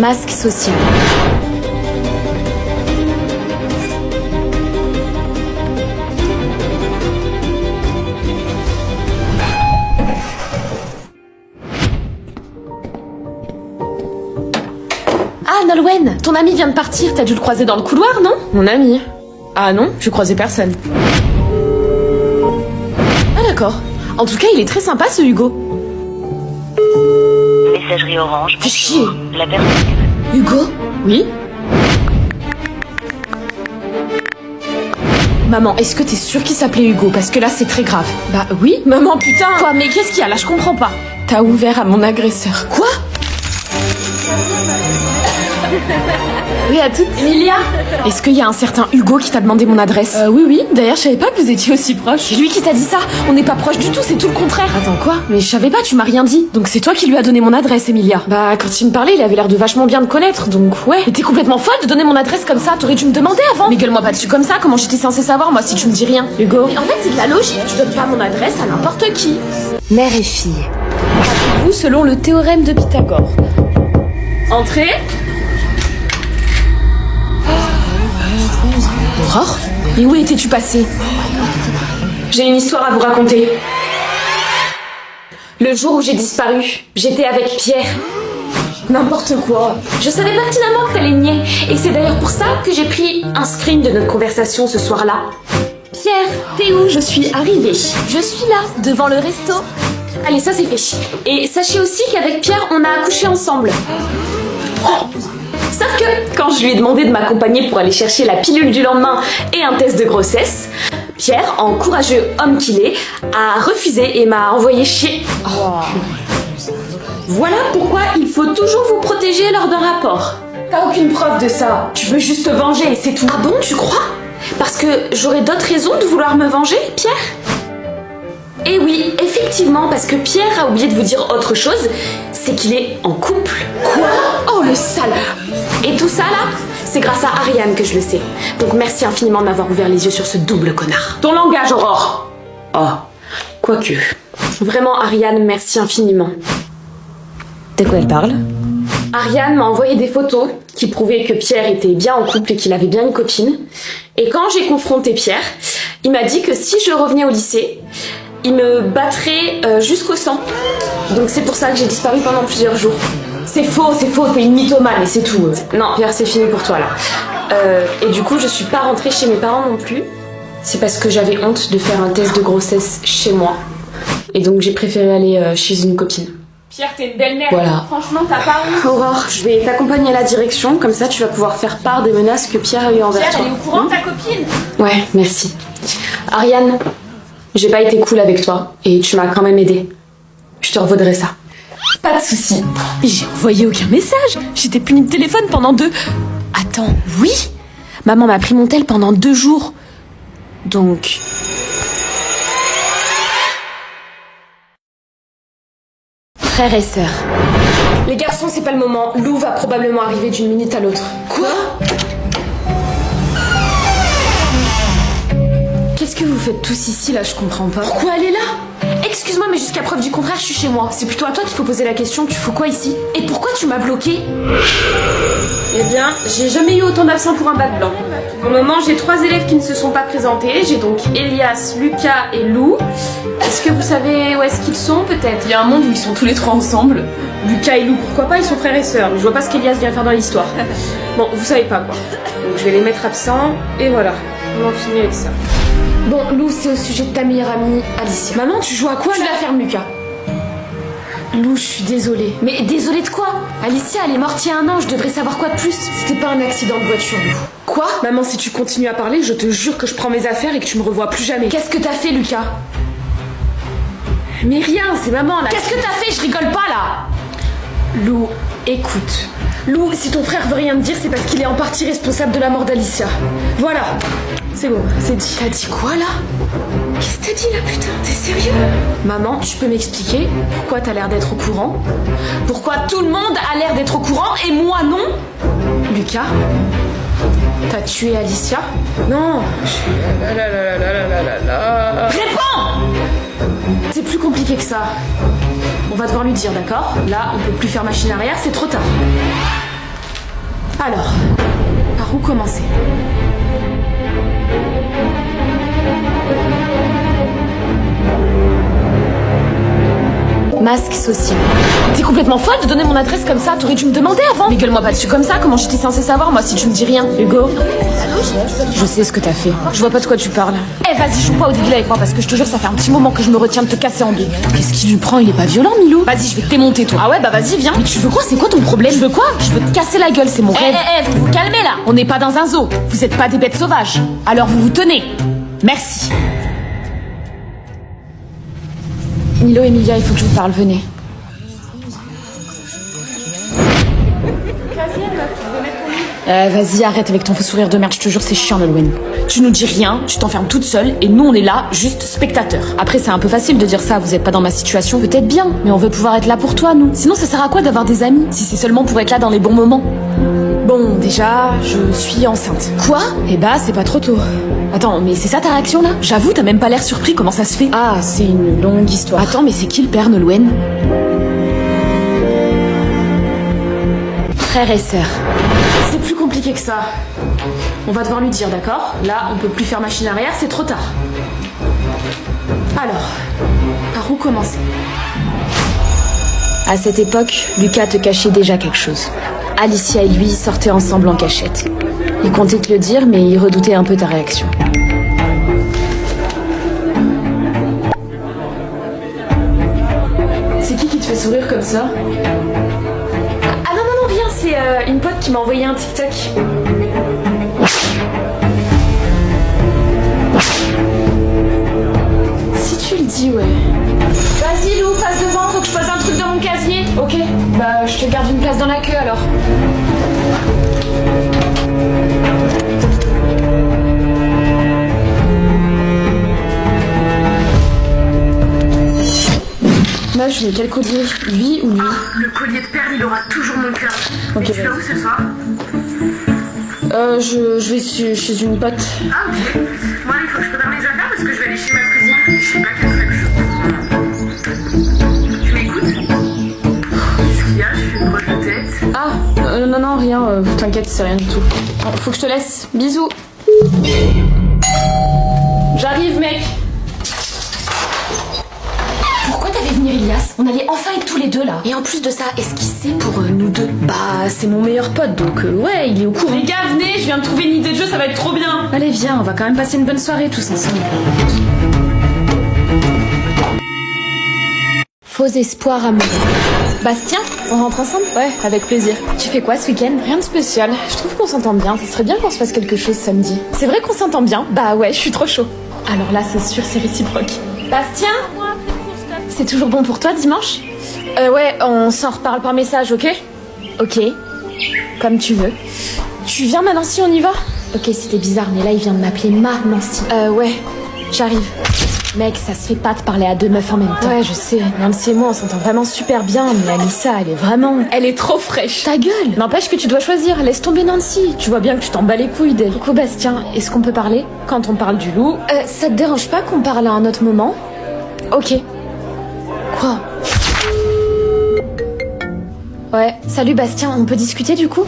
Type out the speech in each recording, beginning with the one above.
Masque social. Ah, Nolwenn, ton ami vient de partir, t'as dû le croiser dans le couloir, non? Mon ami? Ah non, je croisais personne. Ah d'accord. En tout cas, il est très sympa ce Hugo. Messagerie Orange. Fais chier. La personne. Hugo? Oui? Maman, est-ce que t'es sûre qu'il s'appelait Hugo? Parce que là, c'est très grave. Bah oui, maman, putain! Quoi? Mais qu'est-ce qu'il y a là? Je comprends pas. T'as ouvert à mon agresseur. Quoi? Oui, à toutes. Emilia! Est-ce qu'il y a un certain Hugo qui t'a demandé mon adresse? Oui, d'ailleurs, je savais pas que vous étiez aussi proches. C'est lui qui t'a dit ça? On n'est pas proches du tout, c'est tout le contraire. Attends, quoi? Mais je savais pas, tu m'as rien dit. Donc c'est toi qui lui as donné mon adresse, Emilia. Bah, quand il me parlait, il avait l'air de vachement bien te connaître, donc ouais. Mais t'es complètement folle de donner mon adresse comme ça, t'aurais dû me demander avant. Mais gueule-moi pas dessus comme ça, comment j'étais censée savoir, moi, si tu me dis rien? Hugo. Mais en fait, c'est de la logique, tu donnes pas mon adresse à n'importe qui. Mère et fille. Rappelez-vous selon le théorème de Pythagore. Entrez. Aurore? Et où étais-tu passée? J'ai une histoire à vous raconter. Le jour où j'ai disparu, j'étais avec Pierre. N'importe quoi. Je savais pertinemment que t'allais nier. Et c'est d'ailleurs pour ça que j'ai pris un screen de notre conversation ce soir-là. Pierre, t'es où? Je suis arrivée. Je suis là, devant le resto. Allez, ça c'est fait. Et sachez aussi qu'avec Pierre, on a accouché ensemble. Sauf que, quand je lui ai demandé de m'accompagner pour aller chercher la pilule du lendemain et un test de grossesse, Pierre, en courageux homme qu'il est, a refusé et m'a envoyé chier. Voilà pourquoi il faut toujours vous protéger lors d'un rapport. T'as aucune preuve de ça. Tu veux juste te venger et c'est tout. Ah bon, tu crois? Parce que j'aurais d'autres raisons de vouloir me venger, Pierre? Eh oui, effectivement, parce que Pierre a oublié de vous dire autre chose, c'est qu'il est en couple. Quoi? Oh le sale! Et tout ça là, c'est grâce à Ariane que je le sais. Donc merci infiniment de m'avoir ouvert les yeux sur ce double connard. Ton langage, Aurore! Oh, quoique. Vraiment, Ariane, merci infiniment. De quoi elle parle? Ariane m'a envoyé des photos qui prouvaient que Pierre était bien en couple et qu'il avait bien une copine. Et quand j'ai confronté Pierre, il m'a dit que si je revenais au lycée, il me battrait jusqu'au sang. Donc c'est pour ça que j'ai disparu pendant plusieurs jours. C'est faux, t'es une mythomane et c'est tout. Non, Pierre, c'est fini pour toi là. Et du coup, je suis pas rentrée chez mes parents non plus. C'est parce que j'avais honte de faire un test de grossesse chez moi. Et donc j'ai préféré aller chez une copine. Pierre, t'es une belle mère. Voilà. Franchement, t'as pas honte. Aurore, je vais t'accompagner à la direction, comme ça tu vas pouvoir faire part des menaces que Pierre a eues envers Pierre, toi. elle est au courant de ta copine. Ouais, merci. Ariane, j'ai pas été cool avec toi et tu m'as quand même aidée. Je te revaudrai ça. Pas de soucis. J'ai envoyé aucun message. J'étais punie de téléphone pendant 2... Attends, oui? Maman m'a pris mon tel pendant 2 jours. Donc... Frères et sœurs. Les garçons, c'est pas le moment. Lou va probablement arriver d'une minute à l'autre. Quoi? Qu'est-ce que vous faites tous ici là? Je comprends pas. Pourquoi elle est là? Excuse-moi, mais jusqu'à preuve du contraire, je suis chez moi. C'est plutôt à toi qu'il faut poser la question. Tu fous quoi ici? Et pourquoi tu m'as bloqué? Eh bien, j'ai jamais eu autant d'absents pour un bac blanc. Au moment, j'ai 3 élèves qui ne se sont pas présentés. J'ai donc Elias, Lucas et Lou. Est-ce que vous savez où est-ce qu'ils sont, peut-être? Il y a un monde où ils sont tous les 3 ensemble. Lucas et Lou, pourquoi pas? Ils sont frères et sœurs. Mais je vois pas ce qu'Elias vient faire dans l'histoire. Bon, vous savez pas quoi. Donc je vais les mettre absents. Et voilà. On en finit avec ça. Bon, Lou, c'est au sujet de ta meilleure amie, Alicia. Maman, tu joues à quoi Tu là? la fermes, Lucas. Lou, je suis désolée. Mais désolée de quoi? Alicia, elle est morte il y a 1 an, je devrais savoir quoi de plus? C'était pas un accident de voiture, Lou. Quoi? Maman, si tu continues à parler, je te jure que je prends mes affaires et que tu me revois plus jamais. Qu'est-ce que t'as fait, Lucas? Mais rien, c'est maman là. Qu'est-ce que t'as fait? Je rigole pas, là. Lou, écoute. Lou, si ton frère veut rien te dire, c'est parce qu'il est en partie responsable de la mort d'Alicia. Voilà. C'est bon, c'est dit. T'as dit quoi, là? Qu'est-ce que t'as dit, là, putain? T'es sérieux? Maman, tu peux m'expliquer pourquoi t'as l'air d'être au courant? Pourquoi tout le monde a l'air d'être au courant et moi non? Lucas, t'as tué Alicia? Non. Réponds! C'est plus compliqué que ça. On va devoir lui dire, d'accord? Là, on peut plus faire machine arrière, c'est trop tard. commencer. Masque social. T'es complètement folle de donner mon adresse comme ça, t'aurais dû me demander avant. Mais gueule-moi pas dessus comme ça, comment j'étais censée savoir moi si tu me dis rien? Hugo, je sais ce que t'as fait. Je vois pas de quoi tu parles. Eh vas-y, joue pas au dégueulé avec moi parce que je te jure ça fait un petit moment que je me retiens de te casser en deux. Qu'est-ce qu'il lui prend? Il est pas violent, Milou? Vas-y, je vais te démonter toi. Ah ouais, bah vas-y, viens. Mais tu veux quoi? C'est quoi ton problème? Je veux quoi? Je veux te casser la gueule, c'est mon rêve. Vous vous calmez là. On n'est pas dans un zoo. Vous êtes pas des bêtes sauvages. Alors vous vous tenez. Merci. Milo, Emilia, il faut que je vous parle, venez. Vas-y, arrête avec ton faux sourire de merde, je te jure, c'est chiant, Nolwenn. Tu nous dis rien, tu t'enfermes toute seule, et nous, on est là, juste spectateurs. Après, c'est un peu facile de dire ça, vous êtes pas dans ma situation, peut-être bien, mais on veut pouvoir être là pour toi, nous. Sinon, ça sert à quoi d'avoir des amis, si c'est seulement pour être là dans les bons moments? Bon, déjà, je suis enceinte. Quoi? Eh bah, c'est pas trop tôt. Attends, mais c'est ça ta réaction, là? J'avoue, t'as même pas l'air surpris, comment ça se fait? Ah, c'est une longue histoire. Attends, mais c'est qui le père, Nolwenn? Frère et sœur. C'est plus compliqué que ça. On va devoir lui dire, d'accord? Là, on peut plus faire machine arrière, c'est trop tard. Alors, par où commencer? À cette époque, Lucas te cachait déjà quelque chose. Alicia et lui sortaient ensemble en cachette. Il comptait te le dire, mais il redoutait un peu ta réaction. C'est qui te fait sourire comme ça? Ah non, rien, c'est une pote qui m'a envoyé un TikTok. Si tu le dis, ouais. Vas-y Lou, passe devant, faut que je pose un truc dans mon casier. Ok, bah je te garde une place dans la queue alors. Meuf, mais quel collier? Lui ou lui? Le collier de perles, il aura toujours mon cœur. Ok. Tu vas où ce soir? Je vais chez une pote. Ah ok. Moi il faut que je prépare mes affaires parce que je vais aller chez ma cousine. Je sais pas quelle serait le jour. Tu m'écoutes? Qu'est-ce qu'il y a? Je fais une broche de tête. Ah, non, rien, t'inquiète, c'est rien du tout. Faut que je te laisse. Bisous. J'arrive, mec. Pourquoi t'avais venir, Elias? On allait enfin être tous les deux là. Et en plus de ça, est-ce qu'il sait pour nous deux? Bah, c'est mon meilleur pote, donc ouais, il est au courant. Les gars, venez, je viens de trouver une idée de jeu, ça va être trop bien. Allez, viens, on va quand même passer une bonne soirée tous ensemble. Faux espoir amoureux. Bastien, on rentre ensemble? Ouais, avec plaisir. Tu fais quoi ce week-end? Rien de spécial. Je trouve qu'on s'entend bien. Ce serait bien qu'on se fasse quelque chose samedi. C'est vrai qu'on s'entend bien? Bah ouais, je suis trop chaud. Alors là, c'est sûr, c'est réciproque. Bastien? C'est toujours bon pour toi dimanche? Ouais, on s'en reparle par message, ok? Ok. Comme tu veux. Tu viens, ma Nancy, on y va? Ok, c'était bizarre, mais là, il vient de m'appeler ma Nancy. Ouais, j'arrive. Mec, ça se fait pas de parler à deux meufs en même temps. Ouais, je sais. Nancy et moi, on s'entend vraiment super bien, mais Anissa, elle est vraiment... Elle est trop fraîche. Ta gueule! N'empêche que tu dois choisir. Laisse tomber Nancy. Tu vois bien que tu t'en bats les couilles d'elle. Coucou, Bastien. Est-ce qu'on peut parler? Quand on parle du loup... ça te dérange pas qu'on parle à un autre moment? Ok. Quoi? Ouais, salut Bastien, on peut discuter du coup?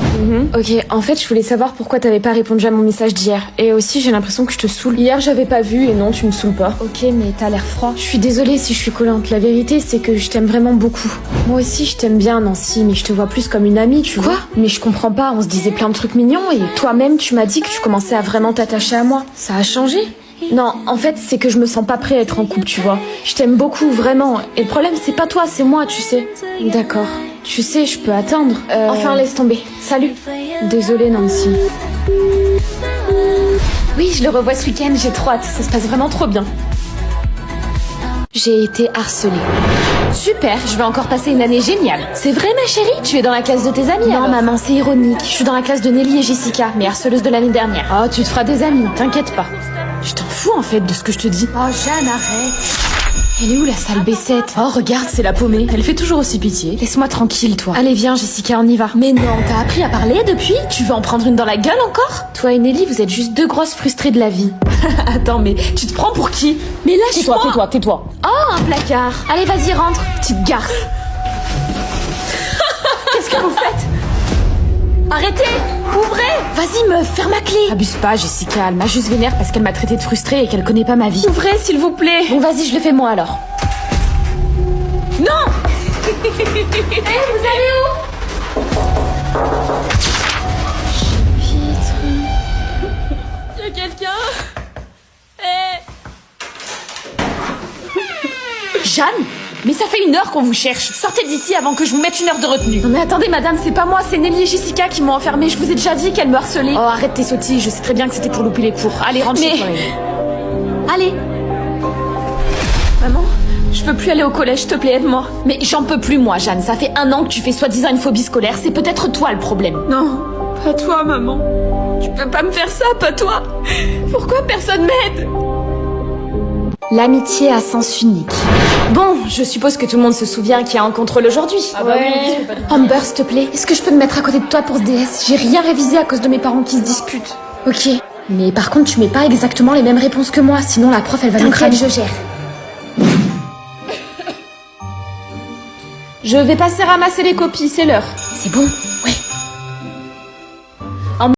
Ok, en fait je voulais savoir pourquoi t'avais pas répondu à mon message d'hier. Et aussi j'ai l'impression que je te saoule. Hier j'avais pas vu et non tu me saoules pas. Ok, mais t'as l'air froid. Je suis désolée si je suis collante, la vérité c'est que je t'aime vraiment beaucoup. Moi aussi je t'aime bien Nancy, mais je te vois plus comme une amie, tu vois. Mais je comprends pas, on se disait plein de trucs mignons et toi-même tu m'as dit que tu commençais à vraiment t'attacher à moi. Ça a changé? Non, en fait, c'est que je me sens pas prêt à être en couple, tu vois. Je t'aime beaucoup, vraiment. Et le problème, c'est pas toi, c'est moi, tu sais. D'accord. Tu sais, je peux attendre. Enfin, laisse tomber. Salut. Désolée, Nancy. Oui, je le revois ce week-end, j'ai trop hâte. Ça se passe vraiment trop bien. J'ai été harcelée. Super, je vais encore passer une année géniale. C'est vrai, ma chérie? Tu es dans la classe de tes amis? Non, maman, c'est ironique. Je suis dans la classe de Nelly et Jessica, mes harceleuses de l'année dernière. Oh, tu te feras des amis, t'inquiète pas. Tu t'en fous en fait de ce que je te dis. Oh Jeanne, arrête. Elle est où la sale baissette? Oh regarde, c'est la paumée. Elle fait toujours aussi pitié. Laisse-moi tranquille toi. Allez viens Jessica, on y va. Mais non, t'as appris à parler depuis? Tu veux en prendre une dans la gueule encore? Toi et Nelly, vous êtes juste deux grosses frustrées de la vie. Attends, mais tu te prends pour qui? Mais lâche-moi. Tais-toi. Oh, un placard. Allez vas-y, rentre, petite garce. Qu'est-ce que vous faites? Arrêtez! Ouvrez! Vas-y, meuf, ferme ma clé! Abuse pas, Jessica, elle m'a juste vénère parce qu'elle m'a traité de frustrée et qu'elle connaît pas ma vie. Ouvrez, s'il vous plaît! Bon, vas-y, je le fais moi alors. Non! Vous allez où? Y'a quelqu'un? Jeanne? Mais ça fait 1 heure qu'on vous cherche. Sortez d'ici avant que je vous mette 1 heure de retenue. Non mais attendez madame, c'est pas moi, c'est Nelly et Jessica qui m'ont enfermée. Je vous ai déjà dit qu'elles me harcelaient. Oh arrête tes sottises, je sais très bien que c'était pour louper les cours. Allez, rentre chez toi. Allez. Maman, je veux plus aller au collège, s'il te plaît, aide-moi. Mais j'en peux plus moi, Jeanne. Ça fait 1 an que tu fais soi-disant une phobie scolaire. C'est peut-être toi le problème. Non, pas toi maman. Tu peux pas me faire ça, pas toi. Pourquoi personne m'aide? L'amitié à sens unique. Bon, je suppose que tout le monde se souvient qu'il y a un contrôle aujourd'hui. Ah bah oui. Amber, s'il te plaît, est-ce que je peux me mettre à côté de toi pour ce DS? J'ai rien révisé à cause de mes parents qui se disputent. Ok. Mais par contre, tu mets pas exactement les mêmes réponses que moi, sinon la prof, elle va nous cramer. Je gère. Je vais passer ramasser les copies, c'est l'heure. C'est bon.